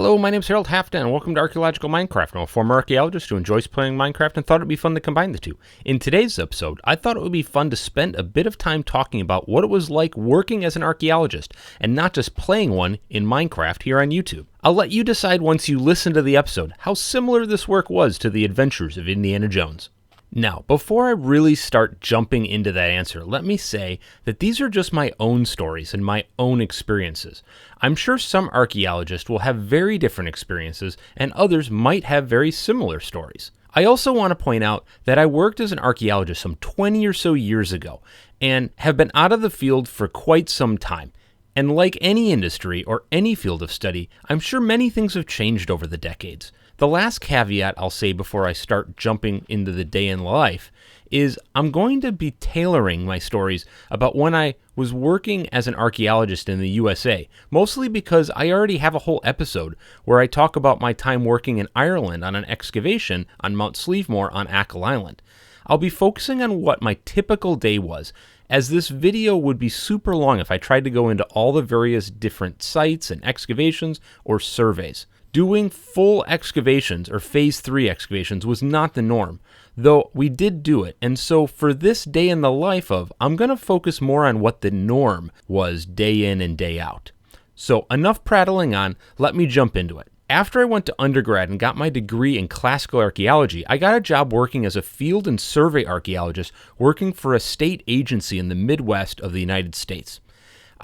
Hello, my name is Harold Halfdan, and welcome to Archaeological Minecraft. I'm a former archaeologist who enjoys playing Minecraft and thought it'd be fun to combine the two. In today's episode, I thought it would be fun to spend a bit of time talking about what it was like working as an archaeologist, and not just playing one in Minecraft here on YouTube. I'll let you decide once you listen to the episode how similar this work was to the adventures of Indiana Jones. Now, before I really start jumping into that answer, let me say that these are just my own stories and my own experiences. I'm sure some archaeologists will have very different experiences, and others might have very similar stories. I also want to point out that I worked as an archaeologist some 20 or so years ago, and have been out of the field for quite some time. And like any industry or any field of study, I'm sure many things have changed over the decades. The last caveat I'll say before I start jumping into the day in life is I'm going to be tailoring my stories about when I was working as an archaeologist in the USA, mostly because I already have a whole episode where I talk about my time working in Ireland on an excavation on Mount Sleevemore on Achill Island. I'll be focusing on what my typical day was, as this video would be super long if I tried to go into all the various different sites and excavations or surveys. Doing full excavations or phase 3 excavations was not the norm, though we did do it, and so for this day in the life of, I'm going to focus more on what the norm was day in and day out. So enough prattling on, let me jump into it. After I went to undergrad and got my degree in classical archaeology, I got a job working as a field and survey archaeologist working for a state agency in the Midwest of the United States.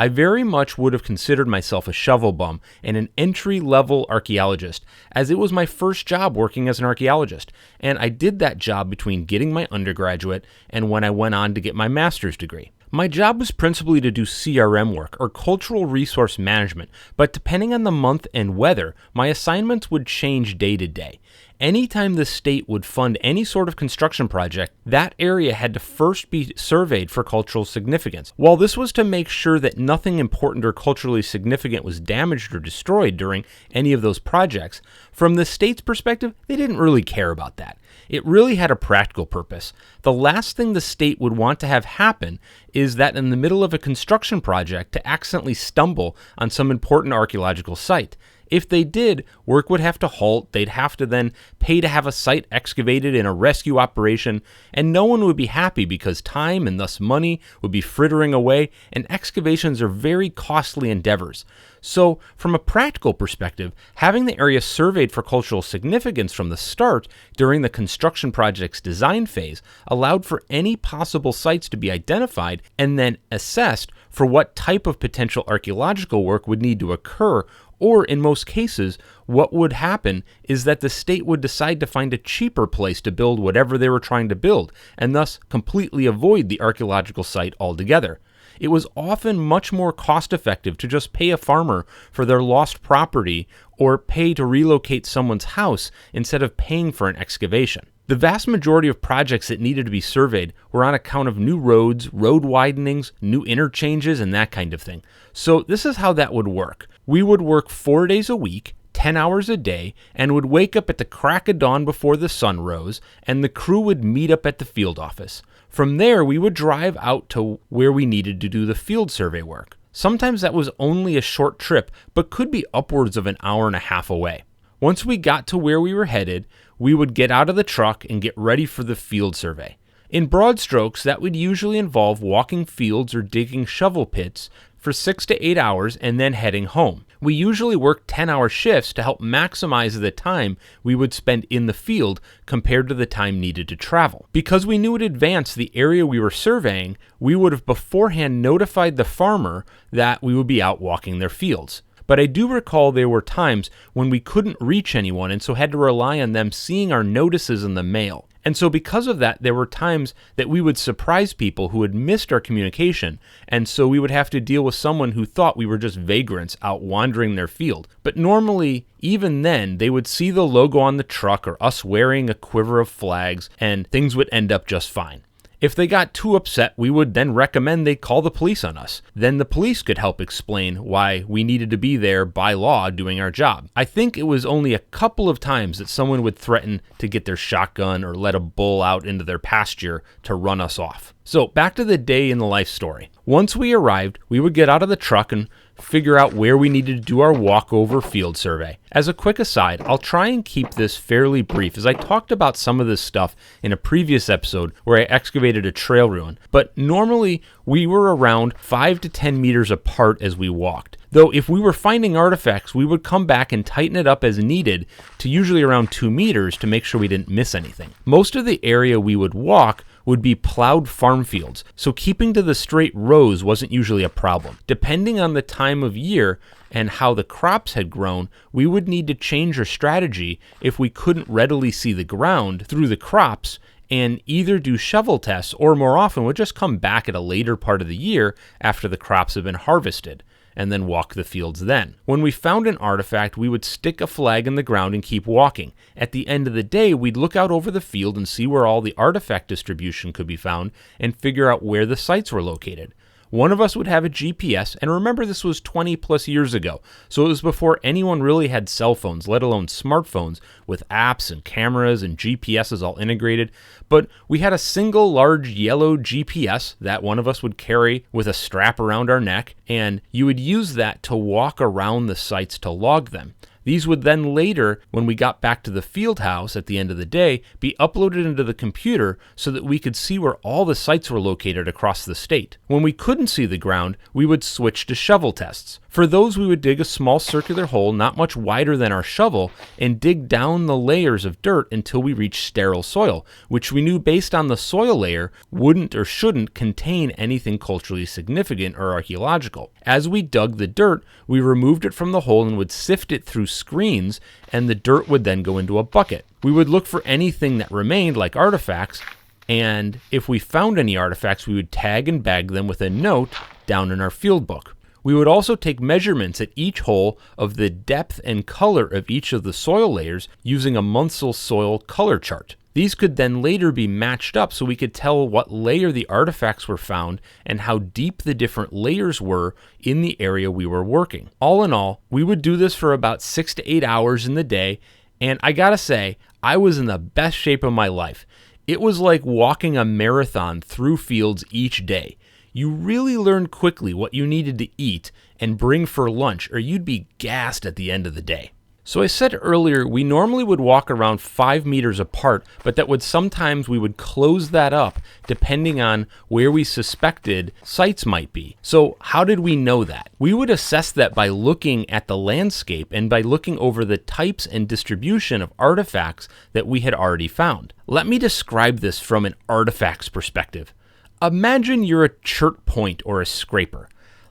I very much would have considered myself a shovel bum and an entry-level archaeologist, as it was my first job working as an archaeologist, and I did that job between getting my undergraduate and when I went on to get my master's degree. My job was principally to do CRM work, or cultural resource management, but depending on the month and weather, my assignments would change day to day. Anytime the state would fund any sort of construction project, that area had to first be surveyed for cultural significance. While this was to make sure that nothing important or culturally significant was damaged or destroyed during any of those projects, from the state's perspective, they didn't really care about that. It really had a practical purpose. The last thing the state would want to have happen is that in the middle of a construction project to accidentally stumble on some important archaeological site. If they did, work would have to halt, they'd have to then pay to have a site excavated in a rescue operation, and no one would be happy because time and thus money would be frittering away, and excavations are very costly endeavors. So, from a practical perspective, having the area surveyed for cultural significance from the start during the construction project's design phase allowed for any possible sites to be identified and then assessed for what type of potential archaeological work would need to occur. Or in most cases, what would happen is that the state would decide to find a cheaper place to build whatever they were trying to build, and thus completely avoid the archaeological site altogether. It was often much more cost-effective to just pay a farmer for their lost property or pay to relocate someone's house instead of paying for an excavation. The vast majority of projects that needed to be surveyed were on account of new roads, road widenings, new interchanges, and that kind of thing. So this is how that would work. We would work 4 days a week, 10 hours a day, and would wake up at the crack of dawn before the sun rose, and the crew would meet up at the field office. From there, we would drive out to where we needed to do the field survey work. Sometimes that was only a short trip, but could be upwards of an hour and a half away. Once we got to where we were headed, we would get out of the truck and get ready for the field survey. In broad strokes, that would usually involve walking fields or digging shovel pits for 6 to 8 hours and then heading home. We usually worked 10-hour shifts to help maximize the time we would spend in the field compared to the time needed to travel. Because we knew in advance the area we were surveying, we would have beforehand notified the farmer that we would be out walking their fields. But I do recall there were times when we couldn't reach anyone and so had to rely on them seeing our notices in the mail. And so because of that, there were times that we would surprise people who had missed our communication, and so we would have to deal with someone who thought we were just vagrants out wandering their field. But normally, even then, they would see the logo on the truck or us wearing a quiver of flags, and things would end up just fine. If they got too upset, we would then recommend they call the police on us. Then the police could help explain why we needed to be there by law doing our job. I think it was only a couple of times that someone would threaten to get their shotgun or let a bull out into their pasture to run us off. So back to the day in the life story. Once we arrived, we would get out of the truck and figure out where we needed to do our walkover field survey. As a quick aside, I'll try and keep this fairly brief as I talked about some of this stuff in a previous episode where I excavated a trail ruin, but normally we were around 5 to 10 meters apart as we walked. Though if we were finding artifacts, we would come back and tighten it up as needed to usually around 2 meters to make sure we didn't miss anything. Most of the area we would walk would be plowed farm fields, so keeping to the straight rows wasn't usually a problem. Depending on the time of year and how the crops had grown, we would need to change our strategy if we couldn't readily see the ground through the crops and either do shovel tests or more often would just come back at a later part of the year after the crops have been harvested, and then walk the fields then. When we found an artifact, we would stick a flag in the ground and keep walking. At the end of the day, we'd look out over the field and see where all the artifact distribution could be found and figure out where the sites were located. One of us would have a GPS, and remember this was 20 plus years ago, so it was before anyone really had cell phones, let alone smartphones, with apps and cameras and GPSs all integrated. But we had a single large yellow GPS that one of us would carry with a strap around our neck, and you would use that to walk around the sites to log them. These would then later, when we got back to the field house at the end of the day, be uploaded into the computer so that we could see where all the sites were located across the state. When we couldn't see the ground, we would switch to shovel tests. For those, we would dig a small circular hole not much wider than our shovel and dig down the layers of dirt until we reached sterile soil, which we knew based on the soil layer wouldn't or shouldn't contain anything culturally significant or archaeological. As we dug the dirt, we removed it from the hole and would sift it through screens, and the dirt would then go into a bucket. We would look for anything that remained, like artifacts, and if we found any artifacts, we would tag and bag them with a note down in our field book. We would also take measurements at each hole of the depth and color of each of the soil layers using a Munsell soil color chart. These could then later be matched up so we could tell what layer the artifacts were found and how deep the different layers were in the area we were working. All in all, we would do this for about 6 to 8 hours in the day, and I gotta say, I was in the best shape of my life. It was like walking a marathon through fields each day. You really learned quickly what you needed to eat and bring for lunch, or you'd be gassed at the end of the day. So I said earlier, we normally would walk around 5 meters apart, but that would sometimes we would close that up depending on where we suspected sites might be. So how did we know that? We would assess that by looking at the landscape and by looking over the types and distribution of artifacts that we had already found. Let me describe this from an artifacts perspective. Imagine you're a chert point or a scraper.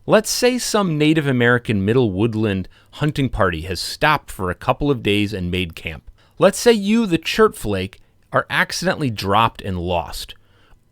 Let's say some Native American middle woodland hunting party has stopped for a couple of days and made camp. Let's say you, the chert flake, are accidentally dropped and lost.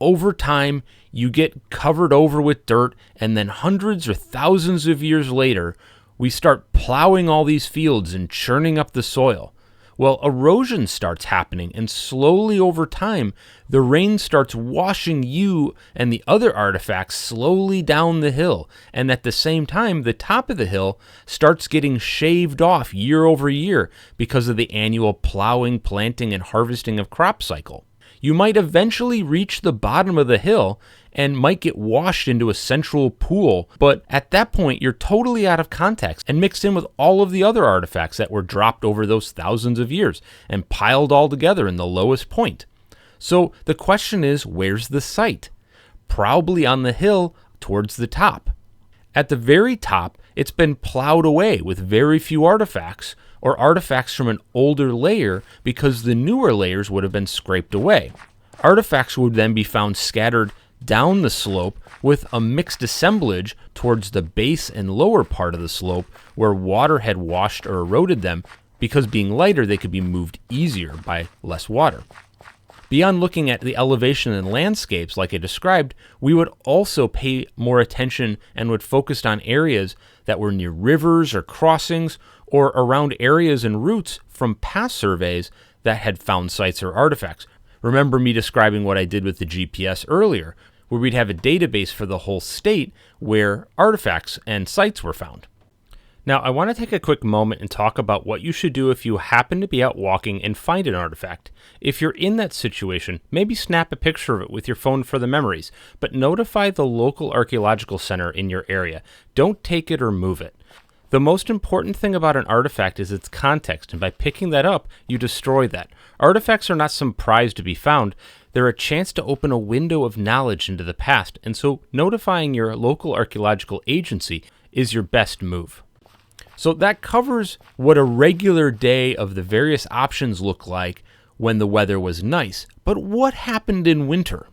Over time, you get covered over with dirt, and then hundreds or thousands of years later, we start plowing all these fields and churning up the soil. Well, erosion starts happening, and slowly over time, the rain starts washing you and the other artifacts slowly down the hill, and at the same time, the top of the hill starts getting shaved off year over year because of the annual plowing, planting, and harvesting of crop cycle. You might eventually reach the bottom of the hill and might get washed into a central pool, but at that point you're totally out of context and mixed in with all of the other artifacts that were dropped over those thousands of years and piled all together in the lowest point. So the question is, where's the site? Probably on the hill towards the top. At the very top, it's been plowed away with very few artifacts, or artifacts from an older layer because the newer layers would have been scraped away. Artifacts would then be found scattered down the slope with a mixed assemblage towards the base and lower part of the slope where water had washed or eroded them, because being lighter they could be moved easier by less water. Beyond looking at the elevation and landscapes like I described, we would also pay more attention and would focus on areas that were near rivers or crossings or around areas and routes from past surveys that had found sites or artifacts. Remember me describing what I did with the GPS earlier, where we'd have a database for the whole state where artifacts and sites were found. Now, I want to take a quick moment and talk about what you should do if you happen to be out walking and find an artifact. If you're in that situation, maybe snap a picture of it with your phone for the memories, but notify the local archaeological center in your area. Don't take it or move it. The most important thing about an artifact is its context, and by picking that up, you destroy that. Artifacts are not some prize to be found. They're a chance to open a window of knowledge into the past, and so notifying your local archaeological agency is your best move. So that covers what a regular day of the various options look like when the weather was nice. But what happened in winter?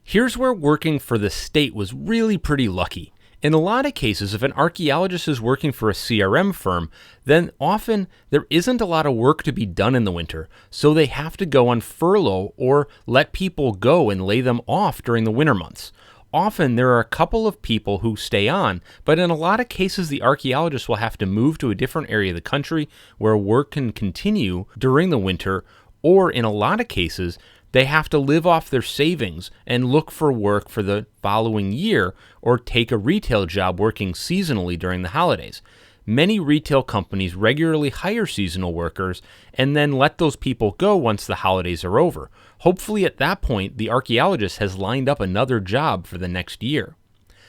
Here's where working for the state was really pretty lucky. In a lot of cases, if an archaeologist is working for a CRM firm, then often there isn't a lot of work to be done in the winter, so they have to go on furlough or let people go and lay them off during the winter months. Often there are a couple of people who stay on, but in a lot of cases the archaeologist will have to move to a different area of the country where work can continue during the winter, or in a lot of cases they have to live off their savings and look for work for the following year or take a retail job working seasonally during the holidays. Many retail companies regularly hire seasonal workers and then let those people go once the holidays are over. Hopefully at that point, the archaeologist has lined up another job for the next year.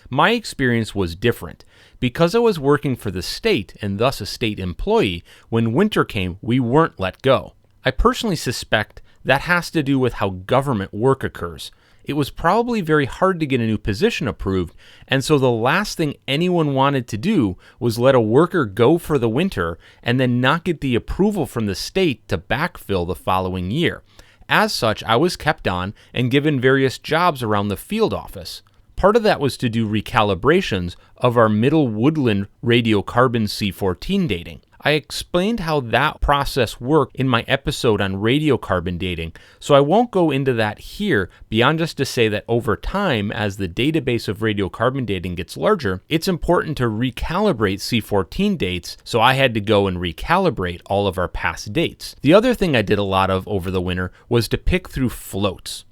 My experience was different. Because I was working for the state and thus a state employee, when winter came, we weren't let go. I personally suspect that has to do with how government work occurs. It was probably very hard to get a new position approved, and so the last thing anyone wanted to do was let a worker go for the winter and then not get the approval from the state to backfill the following year. As such, I was kept on and given various jobs around the field office. Part of that was to do recalibrations of our middle woodland radiocarbon C14 dating. I explained how that process worked in my episode on radiocarbon dating, so I won't go into that here beyond just to say that over time, as the database of radiocarbon dating gets larger, it's important to recalibrate C14 dates, so I had to go and recalibrate all of our past dates. The other thing I did a lot of over the winter was to pick through floats.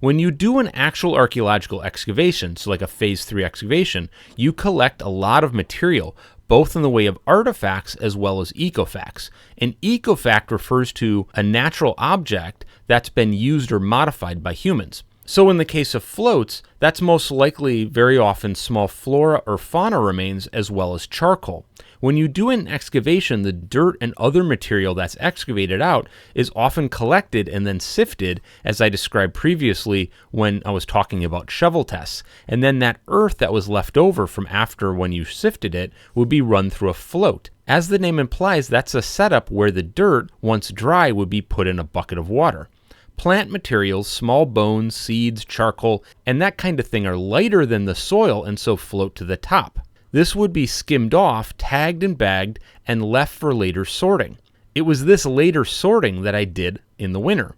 When you do an actual archaeological excavation, so like a phase 3 excavation, you collect a lot of material, both in the way of artifacts as well as ecofacts. An ecofact refers to a natural object that's been used or modified by humans. So in the case of floats, that's most likely very often small flora or fauna remains as well as charcoal. When you do an excavation, the dirt and other material that's excavated out is often collected and then sifted, as I described previously when I was talking about shovel tests. And then that earth that was left over from after when you sifted it would be run through a float. As the name implies, that's a setup where the dirt, once dry, would be put in a bucket of water. Plant materials, small bones, seeds, charcoal, and that kind of thing are lighter than the soil and so float to the top. This would be skimmed off, tagged and bagged, and left for later sorting. It was this later sorting that I did in the winter.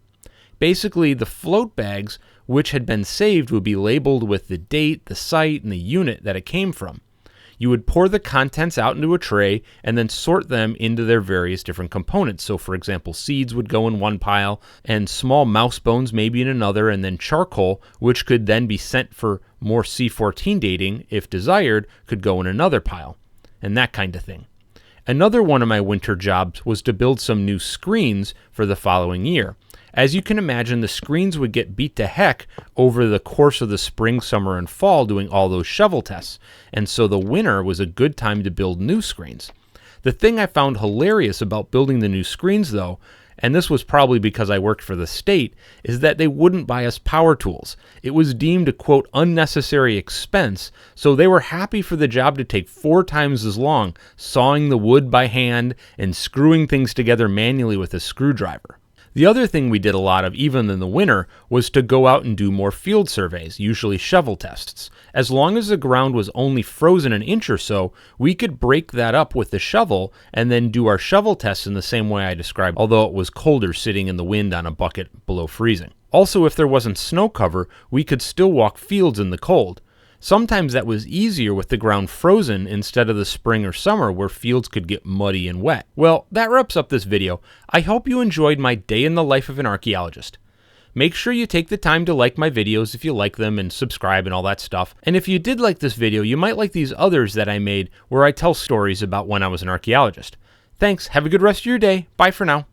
Basically, the float bags, which had been saved, would be labeled with the date, the site, and the unit that it came from. You would pour the contents out into a tray and then sort them into their various different components. So for example, seeds would go in one pile and small mouse bones maybe in another, and then charcoal, which could then be sent for more C14 dating if desired, could go in another pile, and that kind of thing. Another one of my winter jobs was to build some new screens for the following year. As you can imagine, the screens would get beat to heck over the course of the spring, summer, and fall doing all those shovel tests, and so the winter was a good time to build new screens. The thing I found hilarious about building the new screens, though, and this was probably because I worked for the state, is that they wouldn't buy us power tools. It was deemed a, quote, unnecessary expense, so they were happy for the job to take 4 times as long, sawing the wood by hand and screwing things together manually with a screwdriver. The other thing we did a lot of, even in the winter, was to go out and do more field surveys, usually shovel tests. As long as the ground was only frozen an inch or so, we could break that up with the shovel and then do our shovel tests in the same way I described, although it was colder sitting in the wind on a bucket below freezing. Also, if there wasn't snow cover, we could still walk fields in the cold. Sometimes that was easier with the ground frozen instead of the spring or summer where fields could get muddy and wet. Well, that wraps up this video. I hope you enjoyed my day in the life of an archaeologist. Make sure you take the time to like my videos if you like them and subscribe and all that stuff. And if you did like this video, you might like these others that I made where I tell stories about when I was an archaeologist. Thanks, have a good rest of your day, bye for now.